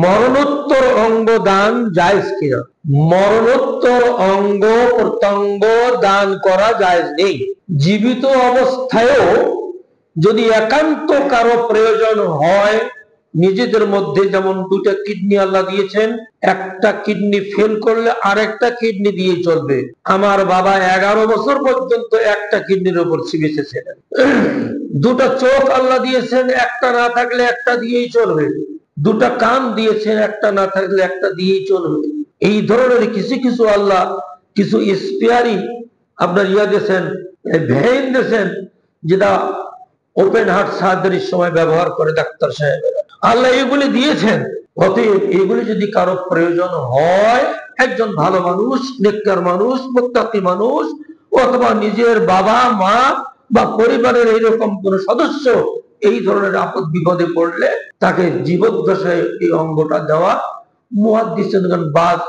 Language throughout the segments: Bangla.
মরণোত্তর অঙ্গ দান জায়েজ কিনা? মরণোত্তর অঙ্গ প্রত্যঙ্গ দান করা জায়েজ নেই। জীবিত অবস্থায়ও যদি একান্ত কারো প্রয়োজন হয়, নিজেদের মধ্যে, যেমন দুটা কিডনি আল্লাহ দিয়েছেন, একটা কিডনি ফেল করলে আরেকটা কিডনি দিয়ে চলবে। আমার বাবা 11 বছর পর্যন্ত একটা কিডনির উপর বেঁচেছিলেন। দুটা চোখ আল্লাহ দিয়েছেন, একটা না থাকলে একটা দিয়েই চলবে। দুটা কান দিয়েছেন, একটা না থাকলে একটা দিয়েই চলবে। এই ধরনের কিছু কিছু আল্লাহ কিছু স্পেয়ারি আপনার দিয়েছেন, ভেইন দিয়েছেন, যেটা ওপেন হার্ট সার্জারির সময় ব্যবহার করে ডাক্তার সাহেবেরা। আল্লাহ এগুলি দিয়েছেন। অতএব এগুলি যদি কারো প্রয়োজন হয়, একজন ভালো মানুষ, নেককার মানুষ, মুত্তাকি মানুষ, অথবা নিজের বাবা মা বা পরিবারের এইরকম কোন সদস্য এই ধরনের আপদ বিপদে পড়লে তাকে জীবদ্দশায় এই অঙ্গটা দেওয়া, মুহাদ্দিসগণ বাজ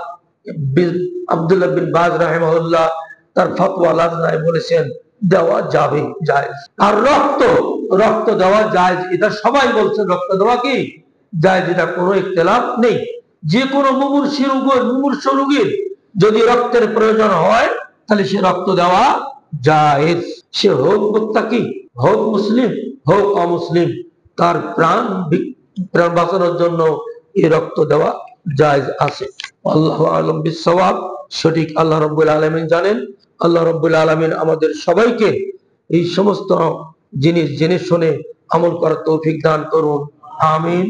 আব্দুল্লাহ বিন বাজ রাহিমাহুল্লাহ তার ফতোয়া লাজনায় বলেছেন দেওয়া যাবে, জায়েজ। আর রক্ত দেওয়া জায়েজ, এটা সবাই বলছে রক্ত দেওয়া কি জায়েজ, এটা কোনো ইখতিলাফ নেই। যে কোনো মুমূর্ষু রোগীর যদি রক্তের প্রয়োজন হয়, তাহলে সে রক্ত দেওয়া জায়েজ। সে হোক মুত্তাকি, হোক মুসলিম, হোক অমুসলিম, তার প্রাণ বাঁচানোর জন্য এই রক্ত দেওয়া জায়েজ আছে। আল্লাহু আ'লাম বিস-সাওয়াব। সঠিক আল্লাহ রাব্বুল আলামিন জানেন। আল্লাহ রাব্বুল আলামিন আমাদের সবাইকে এই সমস্ত জিনিস জেনে শুনে আমল করার তৌফিক দান করুন। আমিন।